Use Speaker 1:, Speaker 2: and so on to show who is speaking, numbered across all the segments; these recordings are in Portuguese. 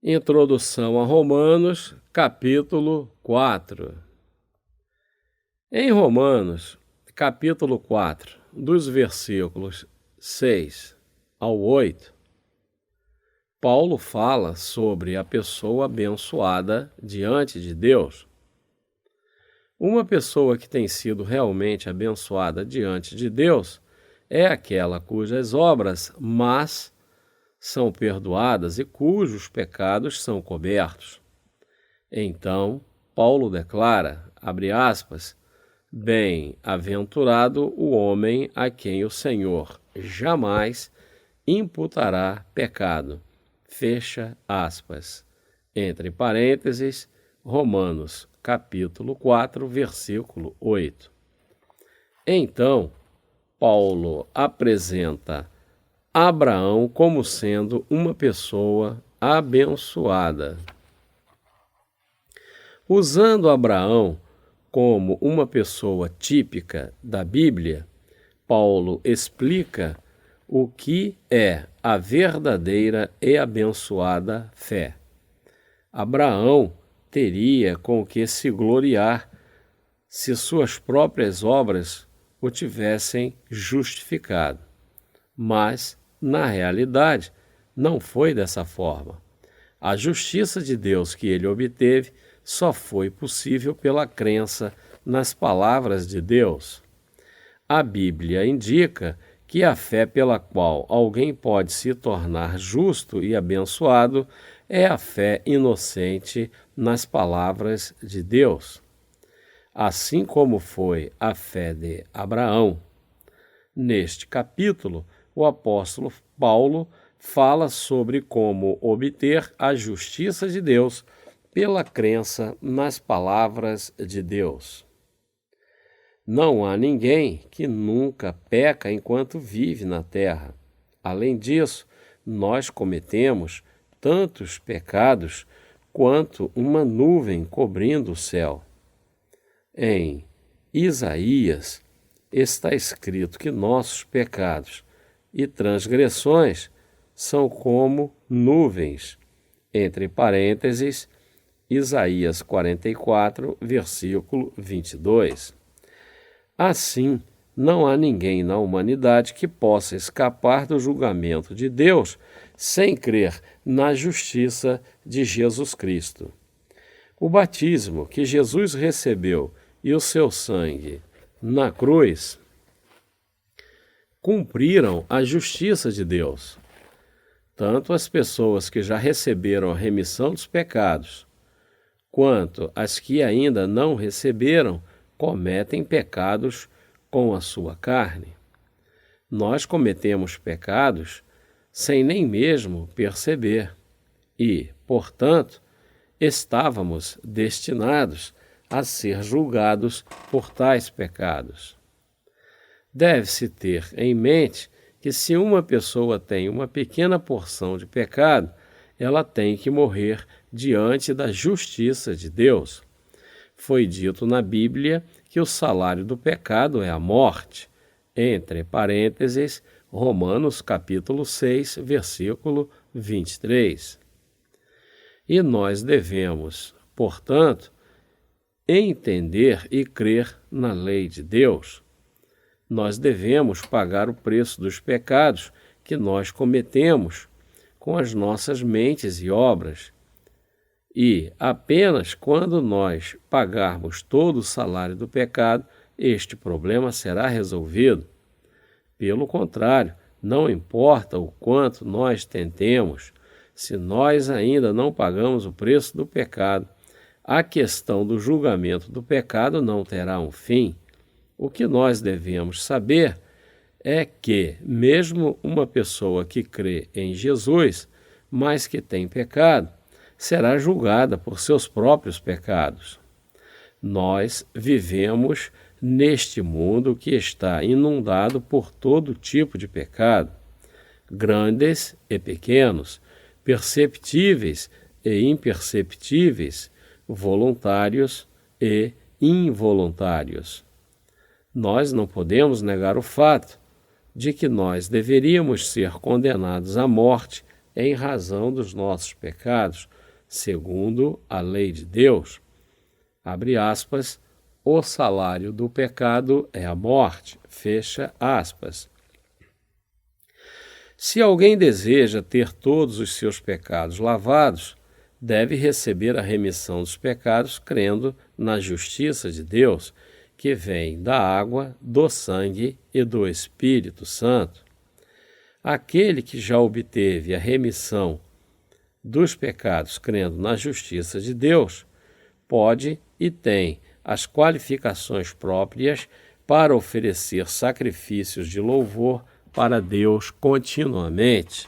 Speaker 1: Introdução a Romanos, capítulo 4. Em Romanos, capítulo 4, dos versículos 6 ao 8, Paulo fala sobre a pessoa abençoada diante de Deus. Uma pessoa que tem sido realmente abençoada diante de Deus é aquela cujas obras más são perdoadas e cujos pecados são cobertos. Então, Paulo declara, abre aspas, bem-aventurado o homem a quem o Senhor jamais imputará pecado. Fecha aspas. Entre parênteses, Romanos, capítulo 4, versículo 8. Então, Paulo apresenta Abraão como sendo uma pessoa abençoada. Usando Abraão como uma pessoa típica da Bíblia, Paulo explica o que é a verdadeira e abençoada fé. Abraão teria com que se gloriar se suas próprias obras o tivessem justificado. Mas, na realidade, não foi dessa forma. A justiça de Deus que ele obteve só foi possível pela crença nas palavras de Deus. A Bíblia indica que a fé pela qual alguém pode se tornar justo e abençoado é a fé inocente nas palavras de Deus, assim como foi a fé de Abraão. Neste capítulo, o apóstolo Paulo fala sobre como obter a justiça de Deus pela crença nas palavras de Deus. Não há ninguém que nunca peca enquanto vive na terra. Além disso, nós cometemos tantos pecados quanto uma nuvem cobrindo o céu. Em Isaías está escrito que nossos pecados e transgressões são como nuvens. Entre parênteses, Isaías 44, versículo 22. Assim, não há ninguém na humanidade que possa escapar do julgamento de Deus sem crer na justiça de Jesus Cristo. O batismo que Jesus recebeu e o seu sangue na cruz cumpriram a justiça de Deus. Tanto as pessoas que já receberam a remissão dos pecados, quanto as que ainda não receberam, cometem pecados com a sua carne. Nós cometemos pecados sem nem mesmo perceber e, portanto, estávamos destinados a ser julgados por tais pecados. Deve-se ter em mente que se uma pessoa tem uma pequena porção de pecado, ela tem que morrer diante da justiça de Deus. Foi dito na Bíblia que o salário do pecado é a morte. Entre parênteses, Romanos capítulo 6, versículo 23. E nós devemos, portanto, entender e crer na lei de Deus. Nós devemos pagar o preço dos pecados que nós cometemos com as nossas mentes e obras. E apenas quando nós pagarmos todo o salário do pecado, este problema será resolvido. Pelo contrário, não importa o quanto nós tentemos, se nós ainda não pagamos o preço do pecado, a questão do julgamento do pecado não terá um fim. O que nós devemos saber é que, mesmo uma pessoa que crê em Jesus, mas que tem pecado, será julgada por seus próprios pecados. Nós vivemos neste mundo que está inundado por todo tipo de pecado, grandes e pequenos, perceptíveis e imperceptíveis, voluntários e involuntários. Nós não podemos negar o fato de que nós deveríamos ser condenados à morte em razão dos nossos pecados, segundo a lei de Deus. Abre aspas, o salário do pecado é a morte, fecha aspas. Se alguém deseja ter todos os seus pecados lavados, deve receber a remissão dos pecados crendo na justiça de Deus, que vem da água, do sangue e do Espírito Santo. Aquele que já obteve a remissão dos pecados crendo na justiça de Deus, pode e tem as qualificações próprias para oferecer sacrifícios de louvor para Deus continuamente,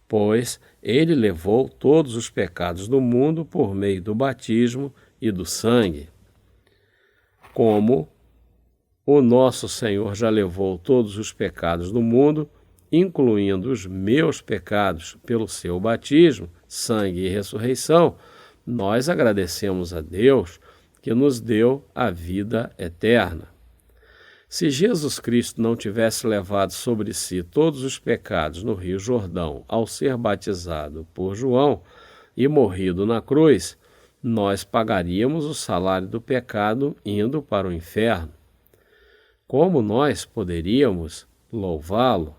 Speaker 1: pois ele levou todos os pecados do mundo por meio do batismo e do sangue. Como o nosso Senhor já levou todos os pecados do mundo, incluindo os meus pecados pelo seu batismo, sangue e ressurreição, nós agradecemos a Deus que nos deu a vida eterna. Se Jesus Cristo não tivesse levado sobre si todos os pecados no Rio Jordão ao ser batizado por João e morrido na cruz, nós pagaríamos o salário do pecado indo para o inferno. Como nós poderíamos louvá-lo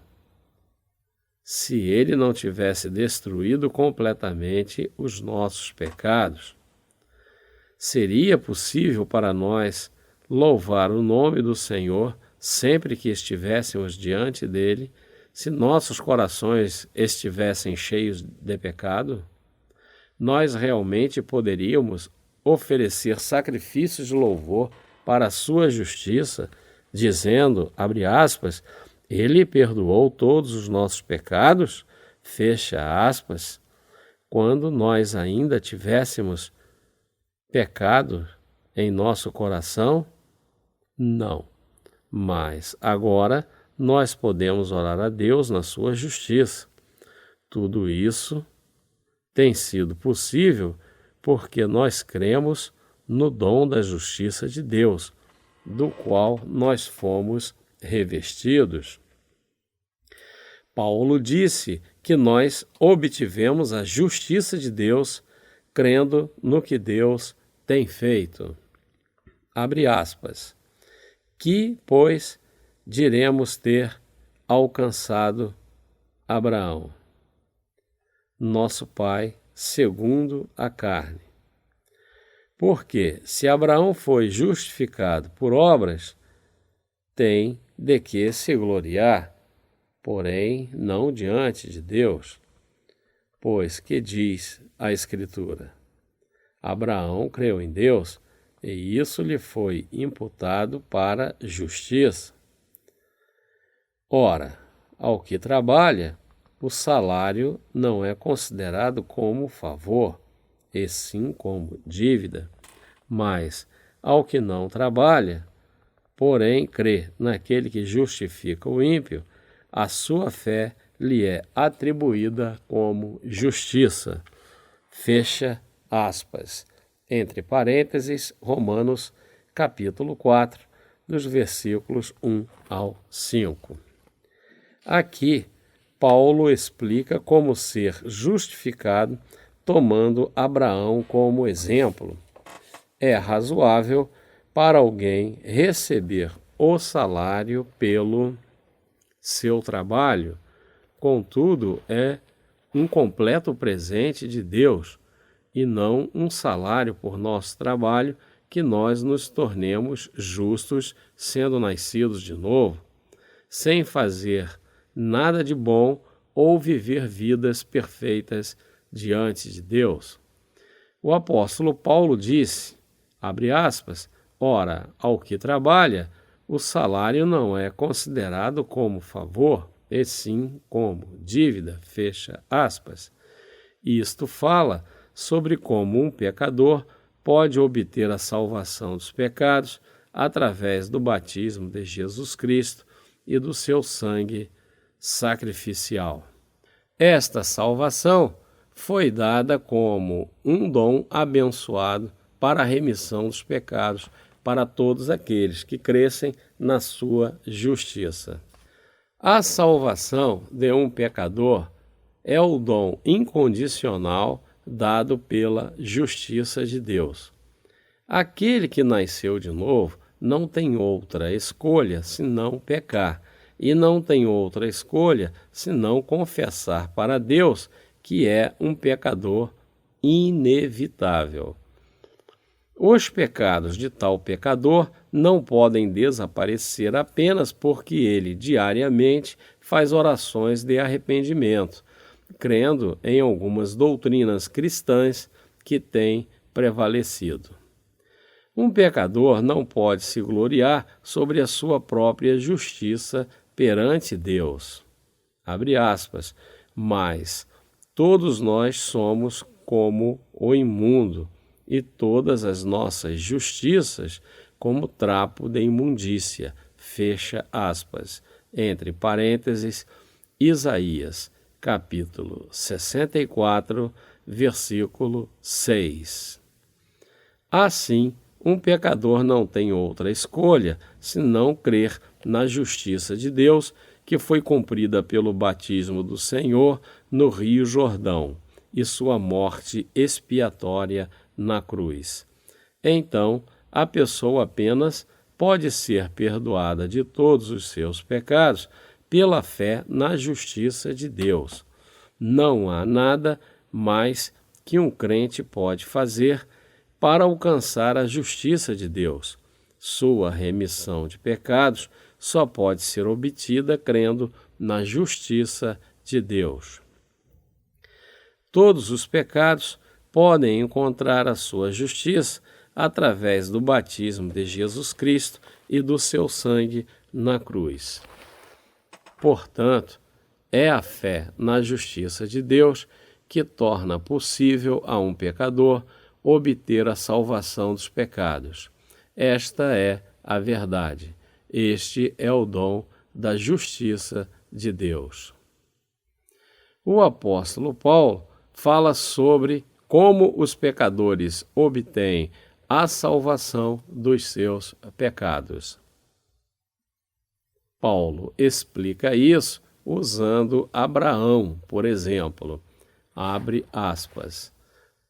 Speaker 1: se ele não tivesse destruído completamente os nossos pecados? Seria possível para nós louvar o nome do Senhor sempre que estivéssemos diante dele, se nossos corações estivessem cheios de pecado? Nós realmente poderíamos oferecer sacrifícios de louvor para a sua justiça, dizendo, abre aspas, ele perdoou todos os nossos pecados, fecha aspas, quando nós ainda tivéssemos pecado em nosso coração? Não. Mas agora nós podemos orar a Deus na sua justiça. Tudo isso tem sido possível porque nós cremos no dom da justiça de Deus, do qual nós fomos revestidos. Paulo disse que nós obtivemos a justiça de Deus crendo no que Deus tem feito. Abre aspas. Que, pois, diremos ter alcançado Abraão, nosso pai, segundo a carne? Porque, se Abraão foi justificado por obras, tem de que se gloriar, porém não diante de Deus. Pois que diz a Escritura? Abraão creu em Deus, e isso lhe foi imputado para justiça. Ora, ao que trabalha, o salário não é considerado como favor, e sim como dívida. Mas, ao que não trabalha, porém crê naquele que justifica o ímpio, a sua fé lhe é atribuída como justiça. Fecha aspas. Entre parênteses, Romanos, capítulo 4, dos versículos 1 ao 5. Aqui, Paulo explica como ser justificado tomando Abraão como exemplo. É razoável para alguém receber o salário pelo seu trabalho, contudo, é um completo presente de Deus, e não um salário por nosso trabalho que nós nos tornemos justos sendo nascidos de novo, sem fazer nada de bom ou viver vidas perfeitas diante de Deus. O apóstolo Paulo disse, abre aspas, ora, ao que trabalha, o salário não é considerado como favor, e sim como dívida, fecha aspas. Isto fala sobre como um pecador pode obter a salvação dos pecados através do batismo de Jesus Cristo e do seu sangue sacrificial. Esta salvação foi dada como um dom abençoado para a remissão dos pecados para todos aqueles que crescem na sua justiça. A salvação de um pecador é o dom incondicional dado pela justiça de Deus. Aquele que nasceu de novo não tem outra escolha senão pecar, e não tem outra escolha senão confessar para Deus que é um pecador inevitável. Os pecados de tal pecador não podem desaparecer apenas porque ele diariamente faz orações de arrependimento, crendo em algumas doutrinas cristãs que têm prevalecido. Um pecador não pode se gloriar sobre a sua própria justiça perante Deus. Abre aspas, mas todos nós somos como o imundo, e todas as nossas justiças como trapo de imundícia. Fecha aspas. Entre parênteses, Isaías, capítulo 64, versículo 6. Assim, um pecador não tem outra escolha senão crer na justiça de Deus, que foi cumprida pelo batismo do Senhor no Rio Jordão e sua morte expiatória na cruz. Então, a pessoa apenas pode ser perdoada de todos os seus pecados pela fé na justiça de Deus. Não há nada mais que um crente pode fazer para alcançar a justiça de Deus. Sua remissão de pecados só pode ser obtida crendo na justiça de Deus. Todos os pecados podem encontrar a sua justiça através do batismo de Jesus Cristo e do seu sangue na cruz. Portanto, é a fé na justiça de Deus que torna possível a um pecador obter a salvação dos pecados. Esta é a verdade. Este é o dom da justiça de Deus. O apóstolo Paulo fala sobre como os pecadores obtêm a salvação dos seus pecados. Paulo explica isso usando Abraão, por exemplo. Abre aspas.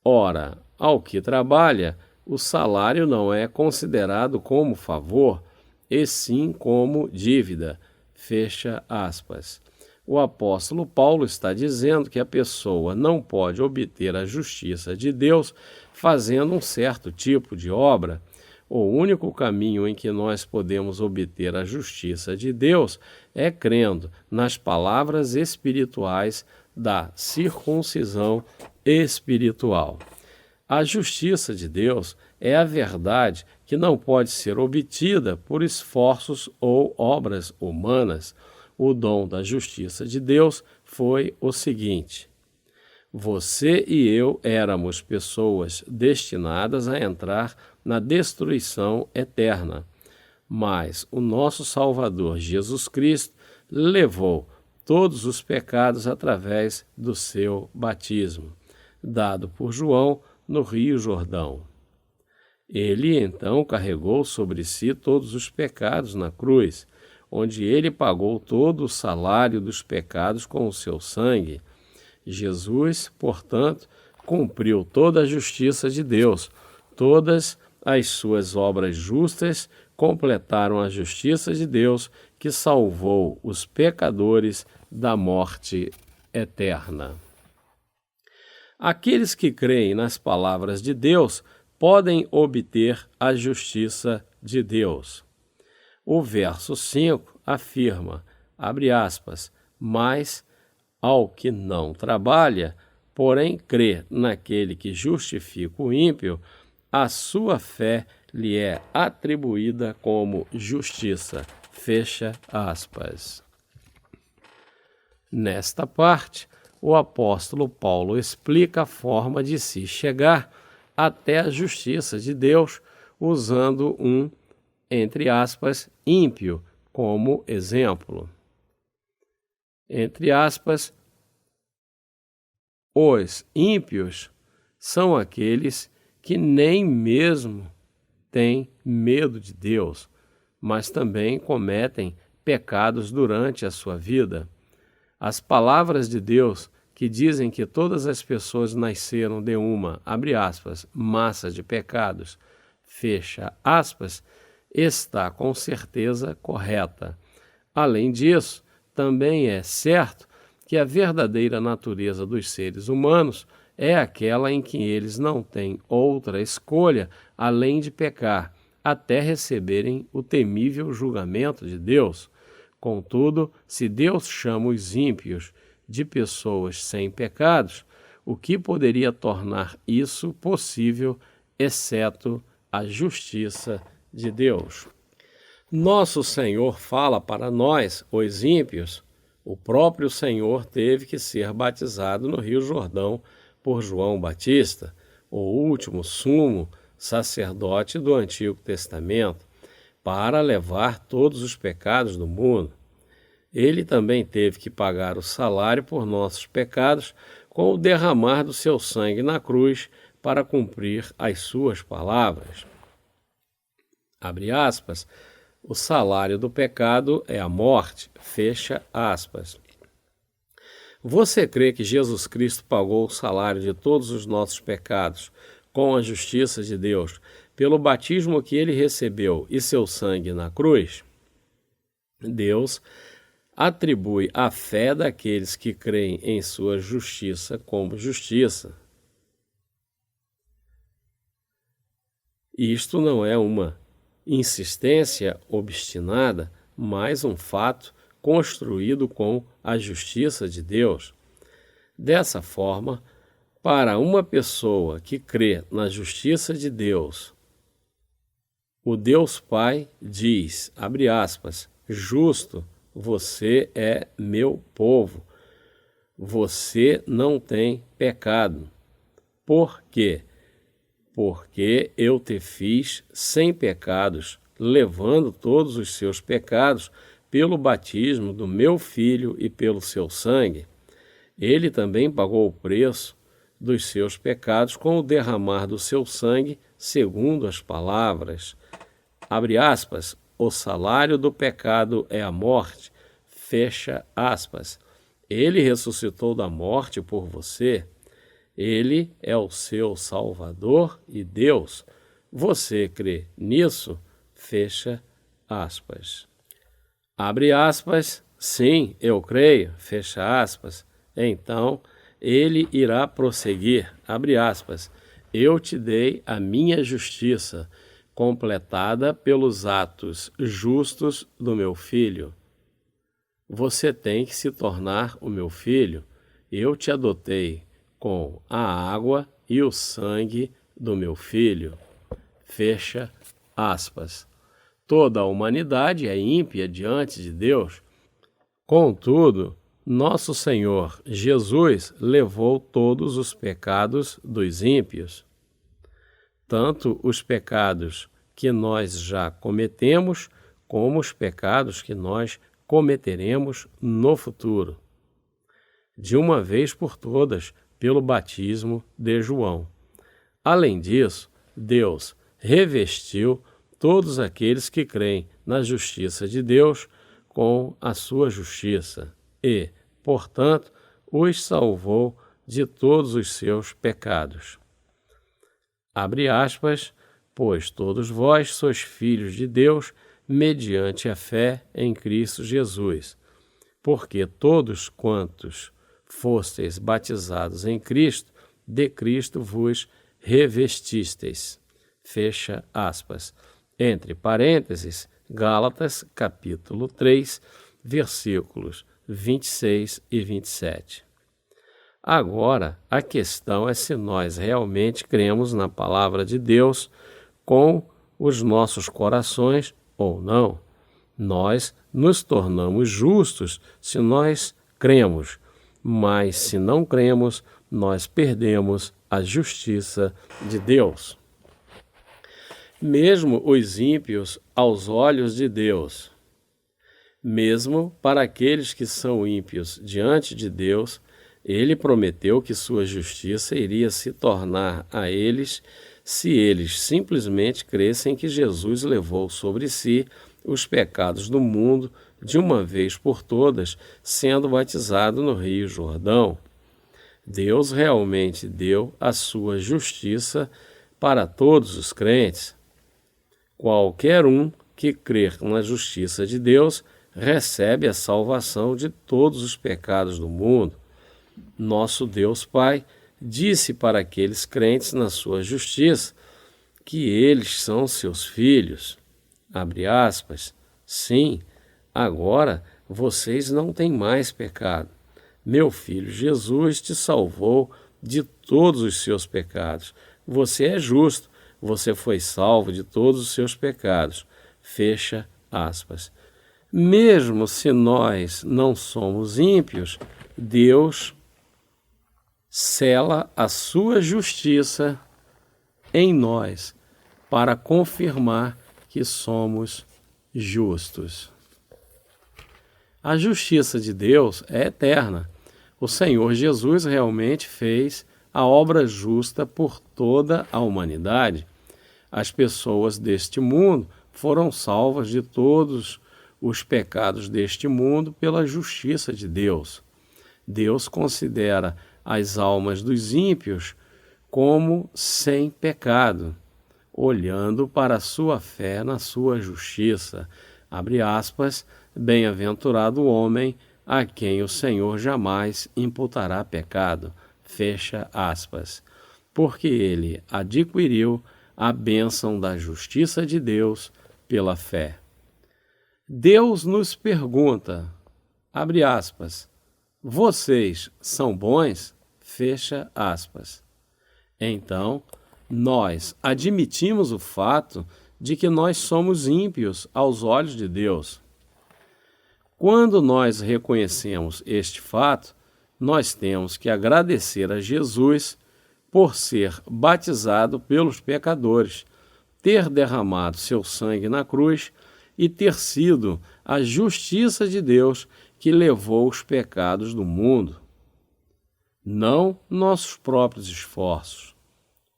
Speaker 1: Ora, ao que trabalha, o salário não é considerado como favor, e sim como dívida. Fecha aspas. O apóstolo Paulo está dizendo que a pessoa não pode obter a justiça de Deus fazendo um certo tipo de obra. O único caminho em que nós podemos obter a justiça de Deus é crendo nas palavras espirituais da circuncisão espiritual. A justiça de Deus é a verdade que não pode ser obtida por esforços ou obras humanas. O dom da justiça de Deus foi o seguinte: você e eu éramos pessoas destinadas a entrar na destruição eterna, mas o nosso Salvador Jesus Cristo levou todos os pecados através do seu batismo, dado por João no Rio Jordão. Ele então carregou sobre si todos os pecados na cruz, onde ele pagou todo o salário dos pecados com o seu sangue. Jesus, portanto, cumpriu toda a justiça de Deus. Todas as suas obras justas completaram a justiça de Deus, que salvou os pecadores da morte eterna. Aqueles que creem nas palavras de Deus podem obter a justiça de Deus. O verso 5 afirma, abre aspas, mas ao que não trabalha, porém crê naquele que justifica o ímpio, a sua fé lhe é atribuída como justiça. Fecha aspas. Nesta parte, o apóstolo Paulo explica a forma de se chegar até a justiça de Deus usando um, entre aspas, ímpio como exemplo. Entre aspas, os ímpios são aqueles que nem mesmo têm medo de Deus, mas também cometem pecados durante a sua vida. As palavras de Deus, que que dizem que todas as pessoas nasceram de uma, abre aspas, massa de pecados, fecha aspas, está com certeza correta. Além disso, também é certo que a verdadeira natureza dos seres humanos é aquela em que eles não têm outra escolha além de pecar, até receberem o temível julgamento de Deus. Contudo, se Deus chama os ímpios de pessoas sem pecados, o que poderia tornar isso possível, exceto a justiça de Deus? Nosso Senhor fala para nós, os ímpios. O próprio Senhor teve que ser batizado no Rio Jordão por João Batista, o último sumo sacerdote do Antigo Testamento, para levar todos os pecados do mundo. Ele também teve que pagar o salário por nossos pecados com o derramar do seu sangue na cruz para cumprir as suas palavras. Abre aspas, o salário do pecado é a morte, fecha aspas. Você crê que Jesus Cristo pagou o salário de todos os nossos pecados com a justiça de Deus pelo batismo que ele recebeu e seu sangue na cruz? Deus atribui a fé daqueles que creem em sua justiça como justiça. Isto não é uma insistência obstinada, mas um fato construído com a justiça de Deus. Dessa forma, para uma pessoa que crê na justiça de Deus, o Deus Pai diz, abre aspas, justo, você é meu povo, você não tem pecado. Por quê? Porque eu te fiz sem pecados, levando todos os seus pecados pelo batismo do meu Filho e pelo seu sangue. Ele também pagou o preço dos seus pecados com o derramar do seu sangue, segundo as palavras. Abre aspas, o salário do pecado é a morte, fecha aspas. Ele ressuscitou da morte por você. Ele é o seu Salvador e Deus. Você crê nisso? Fecha aspas. Abre aspas, sim, eu creio, fecha aspas. Então, ele irá prosseguir, abre aspas, eu te dei a minha justiça, completada pelos atos justos do meu filho. Você tem que se tornar o meu filho. Eu te adotei com a água e o sangue do meu filho. Fecha aspas. Toda a humanidade é ímpia diante de Deus. Contudo, nosso Senhor Jesus levou todos os pecados dos ímpios, tanto os pecados que nós já cometemos, como os pecados que nós cometeremos no futuro, de uma vez por todas, pelo batismo de João. Além disso, Deus revestiu todos aqueles que creem na justiça de Deus com a sua justiça e, portanto, os salvou de todos os seus pecados. Abre aspas, pois todos vós sois filhos de Deus mediante a fé em Cristo Jesus, porque todos quantos fosteis batizados em Cristo, de Cristo vos revestisteis. Fecha aspas. Entre parênteses, Gálatas, capítulo 3, versículos 26 e 27. Agora, a questão é se nós realmente cremos na palavra de Deus com os nossos corações ou não. Nós nos tornamos justos se nós cremos, mas se não cremos, nós perdemos a justiça de Deus. Mesmo os ímpios aos olhos de Deus, mesmo para aqueles que são ímpios diante de Deus, ele prometeu que sua justiça iria se tornar a eles se eles simplesmente crescem que Jesus levou sobre si os pecados do mundo de uma vez por todas, sendo batizado no Rio Jordão. Deus realmente deu a sua justiça para todos os crentes. Qualquer um que crer na justiça de Deus recebe a salvação de todos os pecados do mundo. Nosso Deus Pai disse para aqueles crentes na sua justiça que eles são seus filhos. Abre aspas. Sim, agora vocês não têm mais pecado. Meu filho Jesus te salvou de todos os seus pecados. Você é justo, você foi salvo de todos os seus pecados. Fecha aspas. Mesmo se nós não somos ímpios, Deus sela a sua justiça em nós para confirmar que somos justos. A justiça de Deus é eterna. O Senhor Jesus realmente fez a obra justa por toda a humanidade. As pessoas deste mundo foram salvas de todos os pecados deste mundo pela justiça de Deus. Deus considera as almas dos ímpios como sem pecado, olhando para a sua fé na sua justiça. Abre aspas, bem-aventurado o homem a quem o Senhor jamais imputará pecado. Fecha aspas. Porque ele adquiriu a bênção da justiça de Deus pela fé. Deus nos pergunta, abre aspas, vocês são bons? Fecha aspas. Então, nós admitimos o fato de que nós somos ímpios aos olhos de Deus. Quando nós reconhecemos este fato, nós temos que agradecer a Jesus por ser batizado pelos pecadores, ter derramado seu sangue na cruz e ter sido a justiça de Deus que levou os pecados do mundo, não nossos próprios esforços.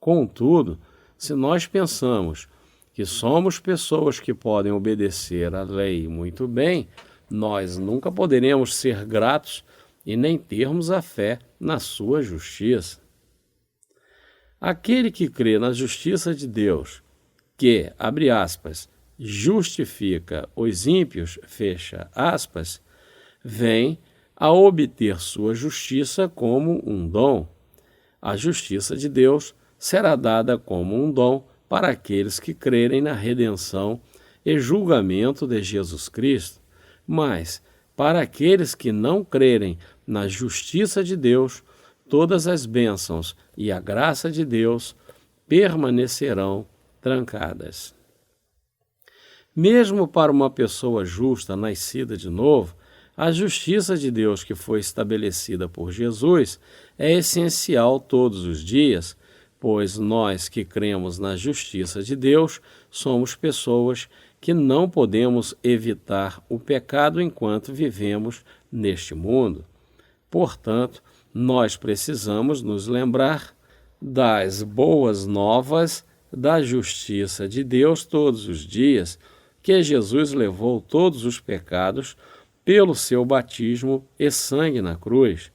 Speaker 1: Contudo, se nós pensamos que somos pessoas que podem obedecer à lei muito bem, nós nunca poderemos ser gratos e nem termos a fé na sua justiça. Aquele que crê na justiça de Deus, que, abre aspas, justifica os ímpios, fecha aspas, vem a obter sua justiça como um dom. A justiça de Deus será dada como um dom para aqueles que crerem na redenção e julgamento de Jesus Cristo, mas para aqueles que não crerem na justiça de Deus, todas as bênçãos e a graça de Deus permanecerão trancadas. Mesmo para uma pessoa justa, nascida de novo, a justiça de Deus que foi estabelecida por Jesus é essencial todos os dias, pois nós que cremos na justiça de Deus somos pessoas que não podemos evitar o pecado enquanto vivemos neste mundo. Portanto, nós precisamos nos lembrar das boas novas da justiça de Deus todos os dias, que Jesus levou todos os pecados pelo seu batismo e sangue na cruz.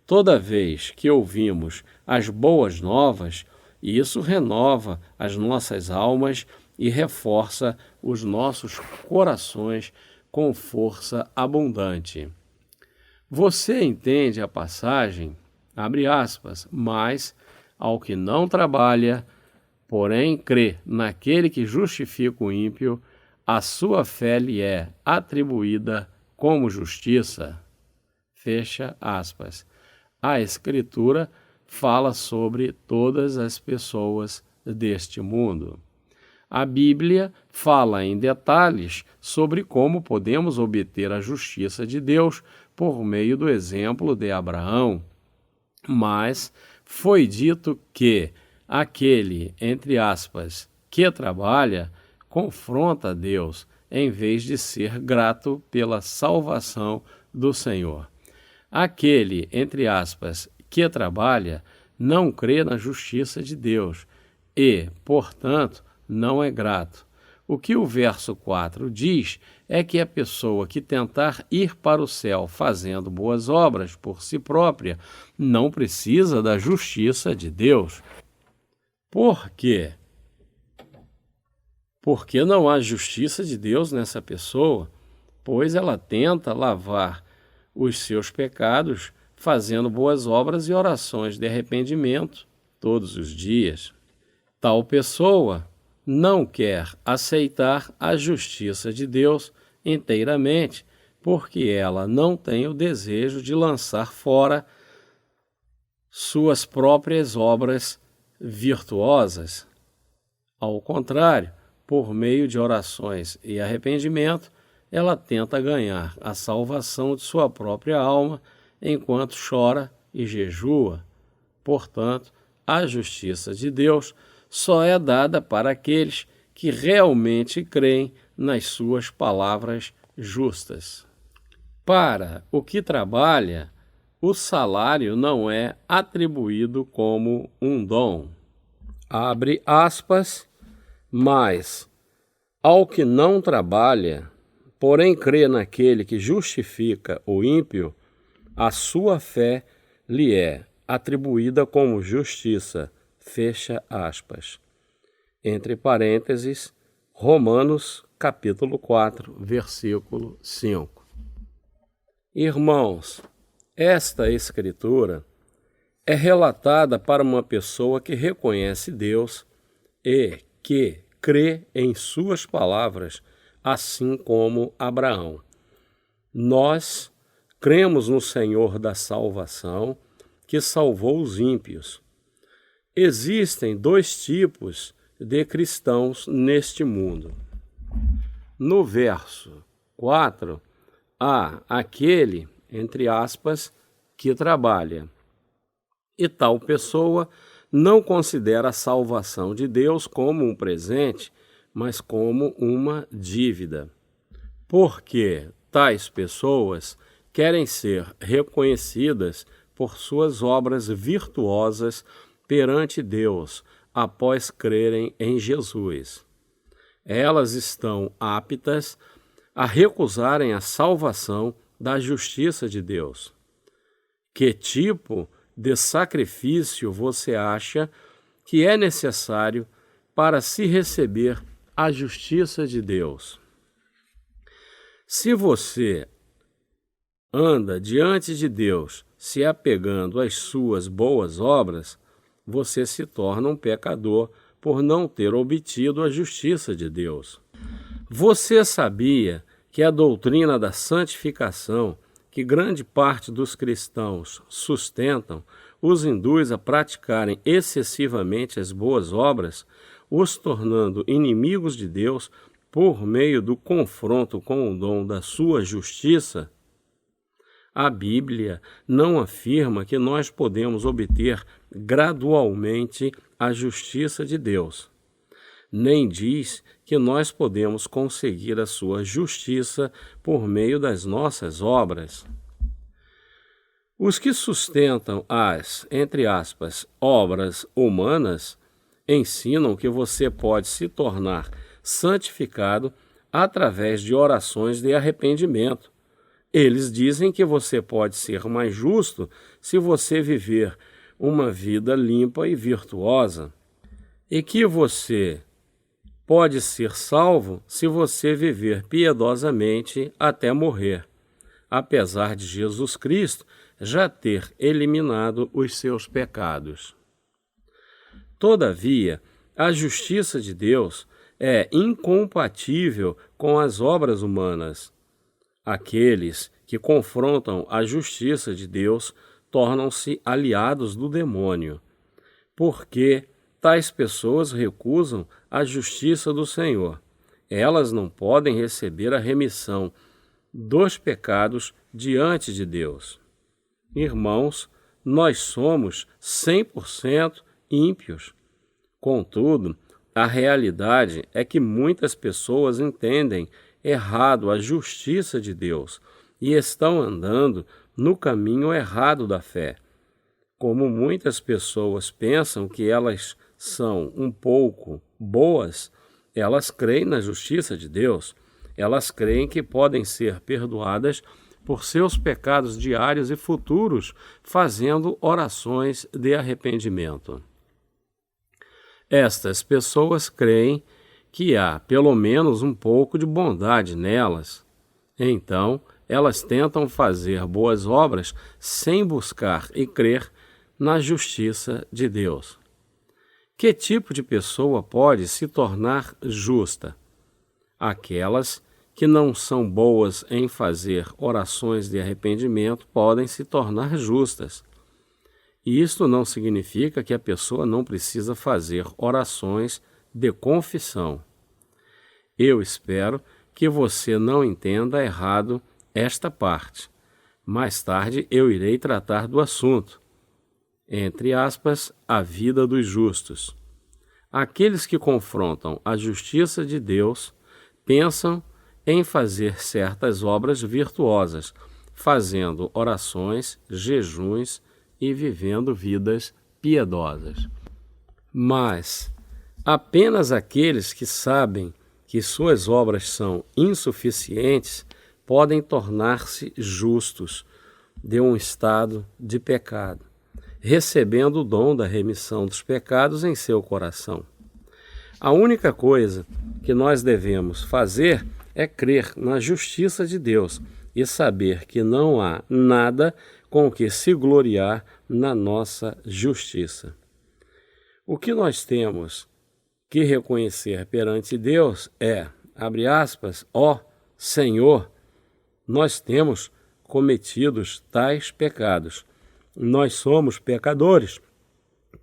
Speaker 1: Toda vez que ouvimos as boas novas, isso renova as nossas almas e reforça os nossos corações com força abundante. Você entende a passagem? Abre aspas, mas ao que não trabalha, porém crê naquele que justifica o ímpio, a sua fé lhe é atribuída como justiça. Fecha aspas. A Escritura fala sobre todas as pessoas deste mundo. A Bíblia fala em detalhes sobre como podemos obter a justiça de Deus por meio do exemplo de Abraão. Mas foi dito que aquele, entre aspas, que trabalha, confronta Deus, em vez de ser grato pela salvação do Senhor. Aquele, entre aspas, que trabalha, não crê na justiça de Deus e, portanto, não é grato, O que o verso 4 diz é que a pessoa que tentar ir para o céu fazendo boas obras por si própria não precisa da justiça de Deus. Por quê? Porque não há justiça de Deus nessa pessoa, pois ela tenta lavar os seus pecados fazendo boas obras e orações de arrependimento todos os dias. Tal pessoa não quer aceitar a justiça de Deus inteiramente, porque ela não tem o desejo de lançar fora suas próprias obras virtuosas. Ao contrário, por meio de orações e arrependimento, ela tenta ganhar a salvação de sua própria alma enquanto chora e jejua. Portanto, a justiça de Deus só é dada para aqueles que realmente creem nas suas palavras justas. Para o que trabalha, o salário não é atribuído como um dom. Abre aspas. Mas, ao que não trabalha, porém crê naquele que justifica o ímpio, a sua fé lhe é atribuída como justiça. Fecha aspas. Entre parênteses, Romanos, capítulo 4, versículo 5. Irmãos, esta escritura é relatada para uma pessoa que reconhece Deus e que crê em suas palavras, assim como Abraão. Nós cremos no Senhor da salvação, que salvou os ímpios. Existem dois tipos de cristãos neste mundo. No verso 4, há aquele, entre aspas, que trabalha. E tal pessoa não considera a salvação de Deus como um presente, mas como uma dívida. Porque tais pessoas querem ser reconhecidas por suas obras virtuosas perante Deus após crerem em Jesus. Elas estão aptas a recusarem a salvação da justiça de Deus. Que tipo de sacrifício você acha que é necessário para se receber a justiça de Deus? Se você anda diante de Deus se apegando às suas boas obras, você se torna um pecador por não ter obtido a justiça de Deus. Você sabia que a doutrina da santificação, que grande parte dos cristãos sustentam, os induz a praticarem excessivamente as boas obras, os tornando inimigos de Deus por meio do confronto com o dom da sua justiça? A Bíblia não afirma que nós podemos obter gradualmente a justiça de Deus, nem diz que nós podemos conseguir a sua justiça por meio das nossas obras. Os que sustentam as, entre aspas, obras humanas, ensinam que você pode se tornar santificado através de orações de arrependimento. Eles dizem que você pode ser mais justo se você viver uma vida limpa e virtuosa, e que você pode ser salvo se você viver piedosamente até morrer, apesar de Jesus Cristo já ter eliminado os seus pecados. Todavia, a justiça de Deus é incompatível com as obras humanas. Aqueles que confrontam a justiça de Deus tornam-se aliados do demônio, porque tais pessoas recusam a justiça do Senhor. Elas não podem receber a remissão dos pecados diante de Deus. Irmãos, nós somos 100% ímpios. Contudo, a realidade é que muitas pessoas entendem errado a justiça de Deus e estão andando no caminho errado da fé. Como muitas pessoas pensam que elas são um pouco boas, Elas creem na justiça de Deus. Elas creem que podem ser perdoadas por seus pecados diários e futuros, fazendo orações de arrependimento. Estas pessoas creem que há pelo menos um pouco de bondade nelas. Então, elas tentam fazer boas obras sem buscar e crer na justiça de Deus. Que tipo de pessoa pode se tornar justa? Aquelas que não são boas em fazer orações de arrependimento podem se tornar justas. E isto não significa que a pessoa não precisa fazer orações de confissão. Eu espero que você não entenda errado esta parte. Mais tarde eu irei tratar do assunto. Entre aspas, a vida dos justos. Aqueles que confrontam a justiça de Deus pensam em fazer certas obras virtuosas, fazendo orações, jejuns e vivendo vidas piedosas. Mas apenas aqueles que sabem que suas obras são insuficientes podem tornar-se justos de um estado de pecado, recebendo o dom da remissão dos pecados em seu coração. A única coisa que nós devemos fazer é crer na justiça de Deus e saber que não há nada com o que se gloriar na nossa justiça. O que nós temos que reconhecer perante Deus é, abre aspas, ó Senhor, nós temos cometidos tais pecados. Nós somos pecadores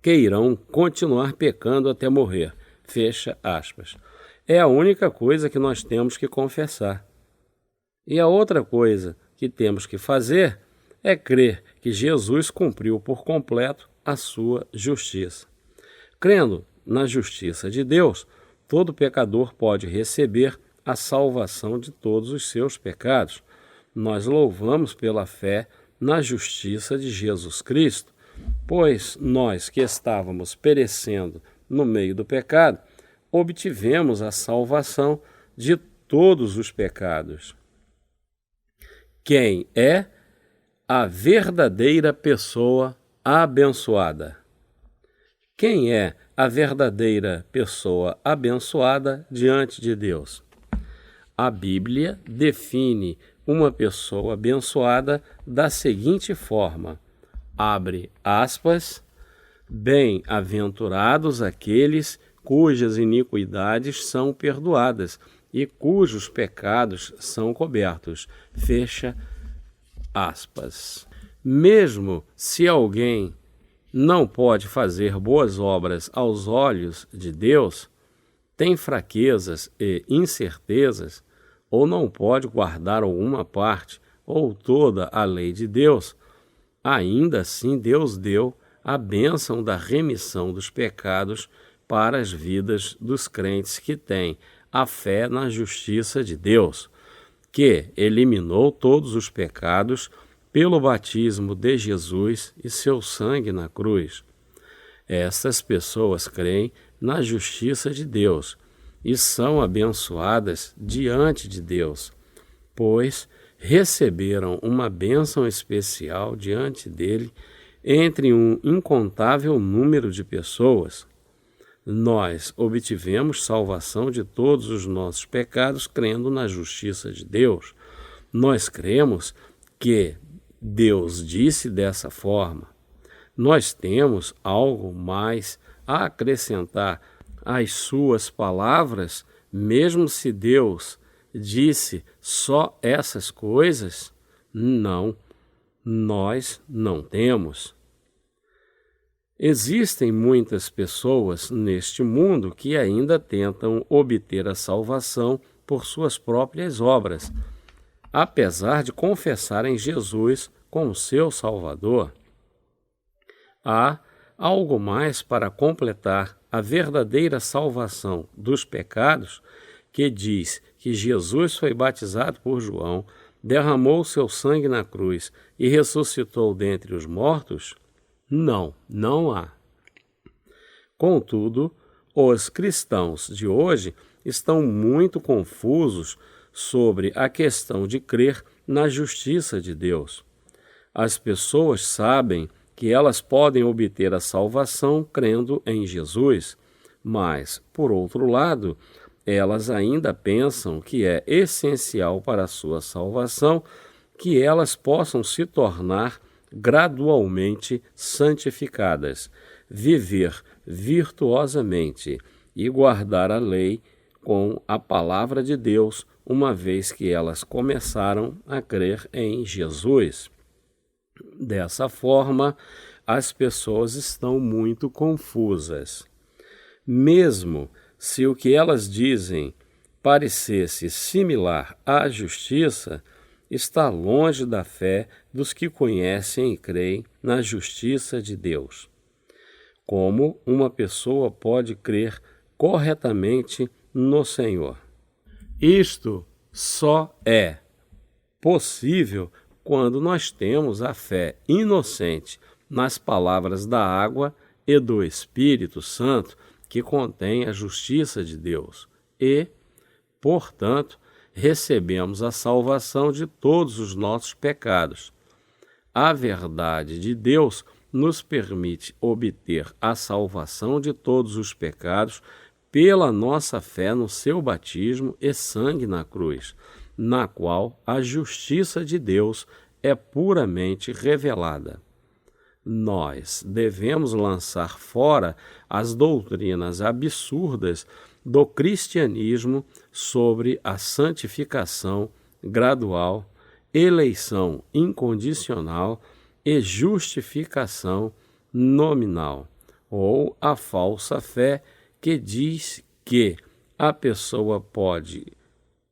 Speaker 1: que irão continuar pecando até morrer. Fecha aspas. É a única coisa que nós temos que confessar. E a outra coisa que temos que fazer é crer que Jesus cumpriu por completo a sua justiça. Crendo na justiça de Deus, todo pecador pode receber a salvação de todos os seus pecados. Nós louvamos pela fé na justiça de Jesus Cristo, pois nós que estávamos perecendo no meio do pecado, obtivemos a salvação de todos os pecados. Quem é a verdadeira pessoa abençoada? Quem é a verdadeira pessoa abençoada diante de Deus? A Bíblia define uma pessoa abençoada da seguinte forma, abre aspas, bem-aventurados aqueles cujas iniquidades são perdoadas e cujos pecados são cobertos, fecha aspas. Mesmo se alguém não pode fazer boas obras aos olhos de Deus, tem fraquezas e incertezas, ou não pode guardar alguma parte ou toda a lei de Deus, ainda assim Deus deu a bênção da remissão dos pecados para as vidas dos crentes que têm a fé na justiça de Deus, que eliminou todos os pecados pelo batismo de Jesus e seu sangue na cruz. Essas pessoas creem na justiça de Deus e são abençoadas diante de Deus, pois receberam uma bênção especial diante dele entre um incontável número de pessoas. Nós obtivemos salvação de todos os nossos pecados crendo na justiça de Deus. Nós cremos que Deus disse dessa forma. Nós temos algo mais a acrescentar às suas palavras, mesmo se Deus disse só essas coisas? Não, nós não temos. Existem muitas pessoas neste mundo que ainda tentam obter a salvação por suas próprias obras, apesar de confessarem Jesus como seu Salvador. Há algo mais para completar a verdadeira salvação dos pecados, que diz que Jesus foi batizado por João, derramou seu sangue na cruz e ressuscitou dentre os mortos? Não, não há. Contudo, os cristãos de hoje estão muito confusos sobre a questão de crer na justiça de Deus. As pessoas sabem que elas podem obter a salvação crendo em Jesus, mas, por outro lado, elas ainda pensam que é essencial para a sua salvação que elas possam se tornar gradualmente santificadas, viver virtuosamente e guardar a lei com a palavra de Deus, uma vez que elas começaram a crer em Jesus. Dessa forma, as pessoas estão muito confusas. Mesmo se o que elas dizem parecesse similar à justiça, está longe da fé dos que conhecem e creem na justiça de Deus. Como uma pessoa pode crer corretamente no Senhor? Isto só é possível quando nós temos a fé inocente nas palavras da água e do Espírito Santo, que contém a justiça de Deus, e, portanto, recebemos a salvação de todos os nossos pecados. A verdade de Deus nos permite obter a salvação de todos os pecados pela nossa fé no seu batismo e sangue na cruz, na qual a justiça de Deus é puramente revelada. Nós devemos lançar fora as doutrinas absurdas do cristianismo sobre a santificação gradual, eleição incondicional e justificação nominal, ou a falsa fé que diz que a pessoa pode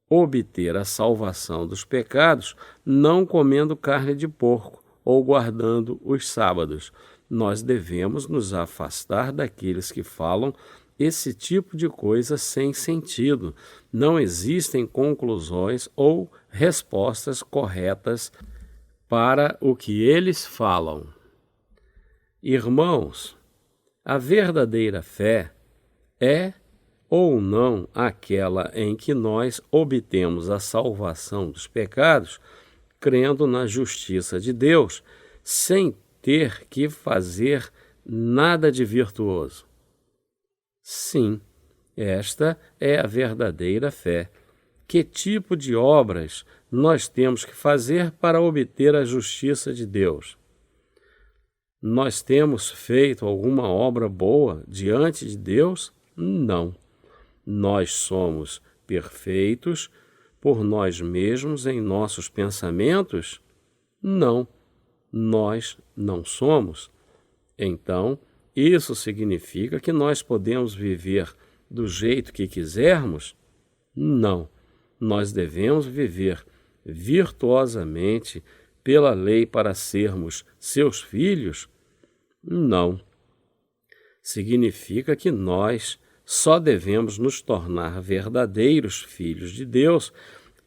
Speaker 1: obter a salvação dos pecados não comendo carne de porco ou guardando os sábados. Nós devemos nos afastar daqueles que falam esse tipo de coisa sem sentido. Não existem conclusões ou respostas corretas para o que eles falam. Irmãos, a verdadeira fé é ou não aquela em que nós obtemos a salvação dos pecados crendo na justiça de Deus, sem ter que fazer nada de virtuoso. Sim, esta é a verdadeira fé. Que tipo de obras nós temos que fazer para obter a justiça de Deus? Nós temos feito alguma obra boa diante de Deus? Não. Nós somos perfeitos por nós mesmos em nossos pensamentos? Não, nós não somos. Então, isso significa que nós podemos viver do jeito que quisermos? Não, nós devemos viver virtuosamente pela lei para sermos seus filhos? Não. Significa que nós só devemos nos tornar verdadeiros filhos de Deus,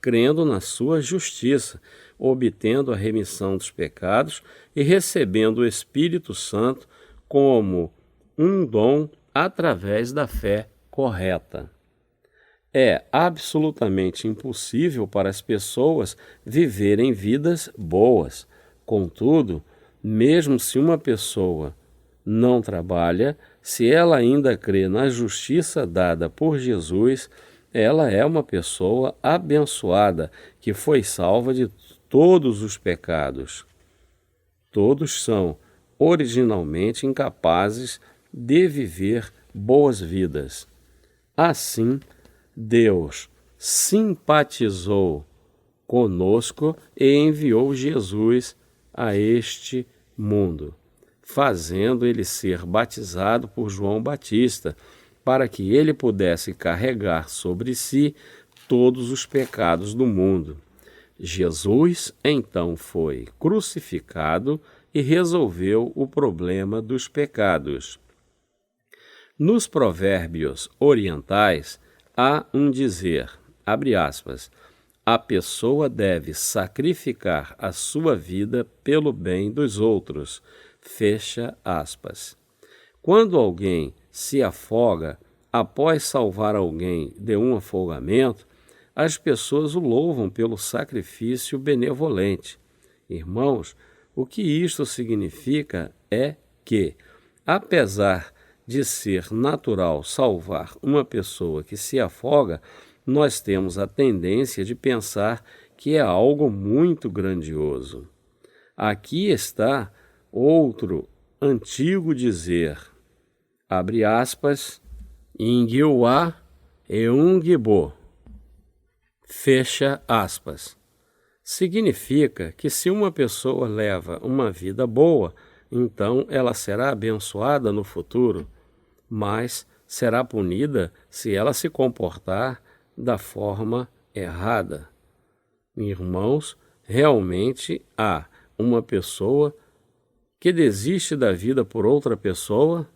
Speaker 1: crendo na sua justiça, obtendo a remissão dos pecados e recebendo o Espírito Santo como um dom através da fé correta. É absolutamente impossível para as pessoas viverem vidas boas. Contudo, mesmo se uma pessoa não trabalha, se ela ainda crê na justiça dada por Jesus, ela é uma pessoa abençoada que foi salva de todos os pecados. Todos são originalmente incapazes de viver boas vidas. Assim, Deus simpatizou conosco e enviou Jesus a este mundo, fazendo ele ser batizado por João Batista, para que ele pudesse carregar sobre si todos os pecados do mundo. Jesus, então, foi crucificado e resolveu o problema dos pecados. Nos provérbios orientais, há um dizer, abre aspas, a pessoa deve sacrificar a sua vida pelo bem dos outros, fecha aspas. Quando alguém se afoga após salvar alguém de um afogamento, as pessoas o louvam pelo sacrifício benevolente. Irmãos, o que isto significa é que, apesar de ser natural salvar uma pessoa que se afoga, nós temos a tendência de pensar que é algo muito grandioso. Aqui está outro antigo dizer, abre aspas, Ingiwa Eungibo, fecha aspas. Significa que se uma pessoa leva uma vida boa, então ela será abençoada no futuro, mas será punida se ela se comportar da forma errada. Irmãos, realmente há uma pessoa que desiste da vida por outra pessoa,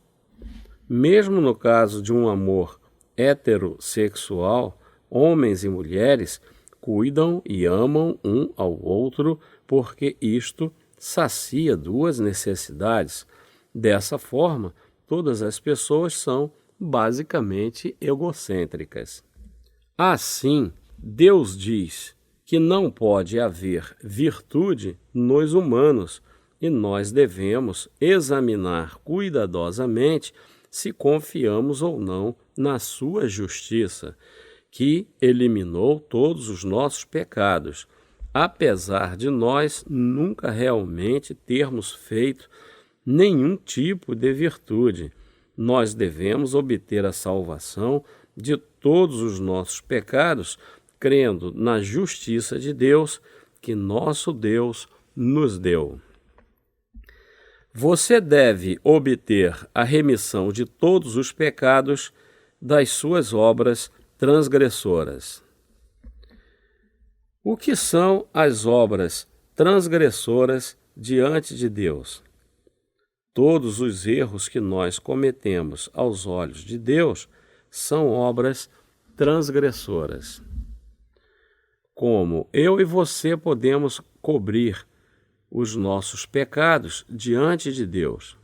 Speaker 1: mesmo no caso de um amor heterossexual, homens e mulheres cuidam e amam um ao outro porque isto sacia duas necessidades. Dessa forma, todas as pessoas são basicamente egocêntricas. Assim, Deus diz que não pode haver virtude nos humanos e nós devemos examinar cuidadosamente se confiamos ou não na sua justiça, que eliminou todos os nossos pecados, apesar de nós nunca realmente termos feito nenhum tipo de virtude. Nós devemos obter a salvação de todos os nossos pecados, crendo na justiça de Deus que nosso Deus nos deu. Você deve obter a remissão de todos os pecados das suas obras transgressoras. O que são as obras transgressoras diante de Deus? Todos os erros que nós cometemos aos olhos de Deus são obras transgressoras. Como eu e você podemos cobrir os nossos pecados diante de Deus?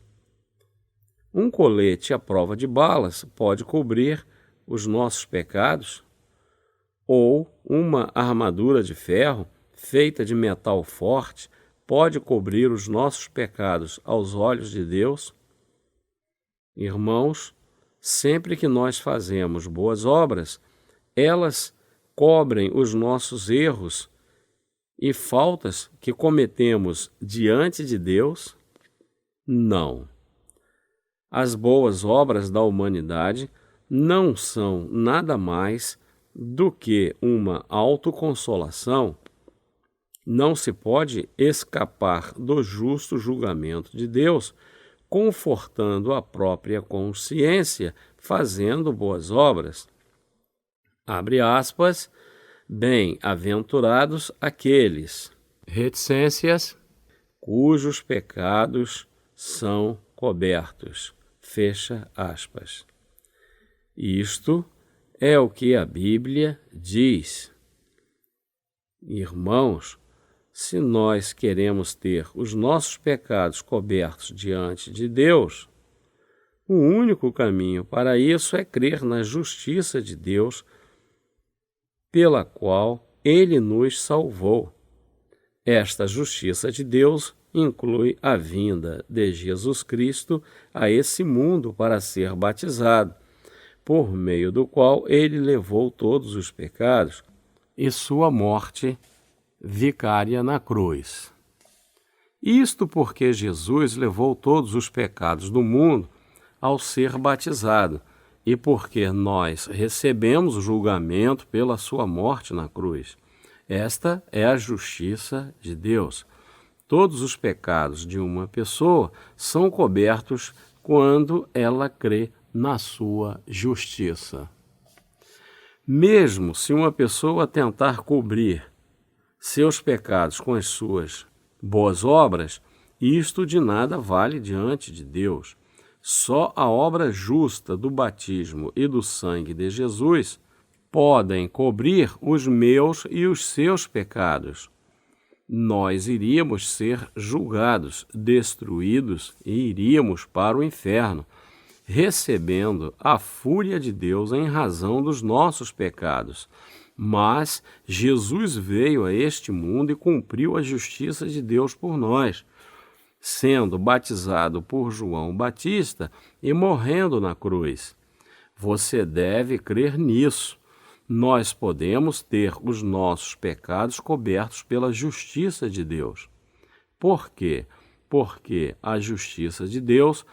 Speaker 1: Um colete à prova de balas pode cobrir os nossos pecados? Ou uma armadura de ferro feita de metal forte pode cobrir os nossos pecados aos olhos de Deus? Irmãos, sempre que nós fazemos boas obras, elas cobrem os nossos erros e faltas que cometemos diante de Deus? Não. As boas obras da humanidade não são nada mais do que uma autoconsolação. Não se pode escapar do justo julgamento de Deus, confortando a própria consciência, fazendo boas obras. Abre aspas, bem-aventurados aqueles, reticências, cujos pecados são cobertos. Fecha aspas. Isto é o que a Bíblia diz. Irmãos, se nós queremos ter os nossos pecados cobertos diante de Deus, o único caminho para isso é crer na justiça de Deus, pela qual Ele nos salvou. Esta justiça de Deus inclui a vinda de Jesus Cristo a esse mundo para ser batizado, por meio do qual Ele levou todos os pecados, e sua morte vicária na cruz. Isto porque Jesus levou todos os pecados do mundo ao ser batizado, e porque nós recebemos o julgamento pela sua morte na cruz. Esta é a justiça de Deus. Todos os pecados de uma pessoa são cobertos quando ela crê na sua justiça. Mesmo se uma pessoa tentar cobrir seus pecados com as suas boas obras, isto de nada vale diante de Deus. Só a obra justa do batismo e do sangue de Jesus podem cobrir os meus e os seus pecados. Nós iríamos ser julgados, destruídos e iríamos para o inferno. recebendo a fúria de Deus em razão dos nossos pecados. Mas Jesus veio a este mundo e cumpriu a justiça de Deus por nós, sendo batizado por João Batista e morrendo na cruz. Você deve crer nisso. Nós podemos ter os nossos pecados cobertos pela justiça de Deus. Por quê? Porque a justiça de Deus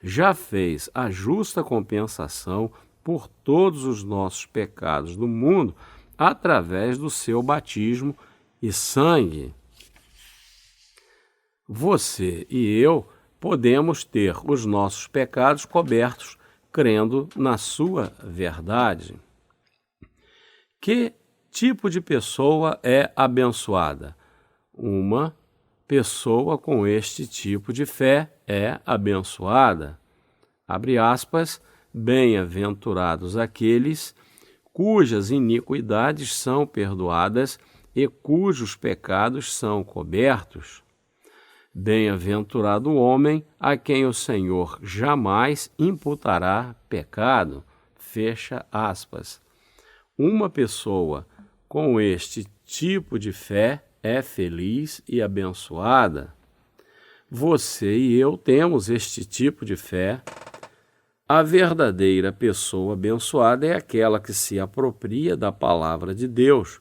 Speaker 1: já fez a justa compensação por todos os nossos pecados do mundo através do seu batismo e sangue. Você e eu podemos ter os nossos pecados cobertos crendo na sua verdade. Que tipo de pessoa é abençoada? Uma pessoa com este tipo de fé é abençoada. Abre aspas, bem-aventurados aqueles cujas iniquidades são perdoadas e cujos pecados são cobertos. Bem-aventurado o homem a quem o Senhor jamais imputará pecado. Fecha aspas. Uma pessoa com este tipo de fé é feliz e abençoada. Você e eu temos este tipo de fé. A verdadeira pessoa abençoada é aquela que se apropria da palavra de Deus,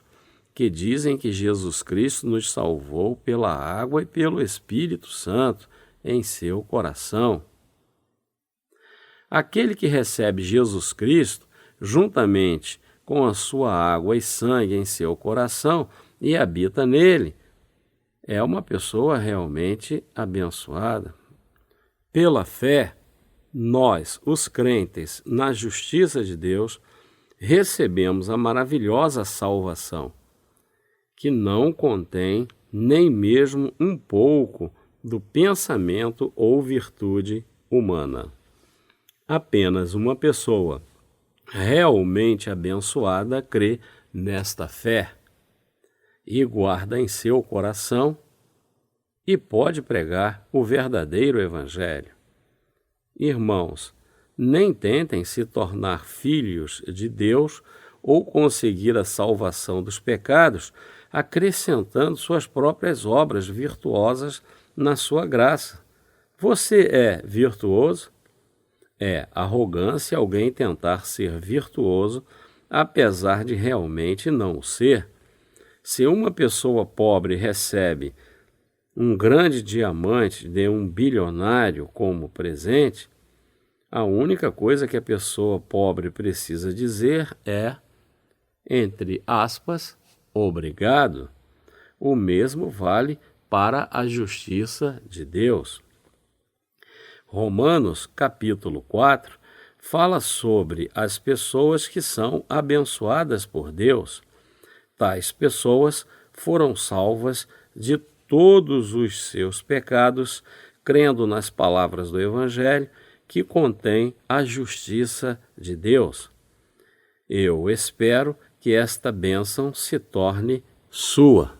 Speaker 1: que dizem que Jesus Cristo nos salvou pela água e pelo Espírito Santo em seu coração. Aquele que recebe Jesus Cristo, juntamente com a sua água e sangue em seu coração e habita nele, é uma pessoa realmente abençoada. Pela fé, nós, os crentes, na justiça de Deus, recebemos a maravilhosa salvação, que não contém nem mesmo um pouco do pensamento ou virtude humana. Apenas uma pessoa realmente abençoada crê nesta fé e guarda em seu coração e pode pregar o verdadeiro evangelho. Irmãos, nem tentem se tornar filhos de Deus ou conseguir a salvação dos pecados acrescentando suas próprias obras virtuosas na sua graça. Você é virtuoso? É arrogância alguém tentar ser virtuoso, apesar de realmente não o ser. Se uma pessoa pobre recebe um grande diamante de um bilionário como presente, a única coisa que a pessoa pobre precisa dizer é, entre aspas, obrigado. O mesmo vale para a justiça de Deus. Romanos, capítulo 4, fala sobre as pessoas que são abençoadas por Deus. Tais pessoas foram salvas de todos os seus pecados, crendo nas palavras do Evangelho que contém a justiça de Deus. Eu espero que esta bênção se torne sua.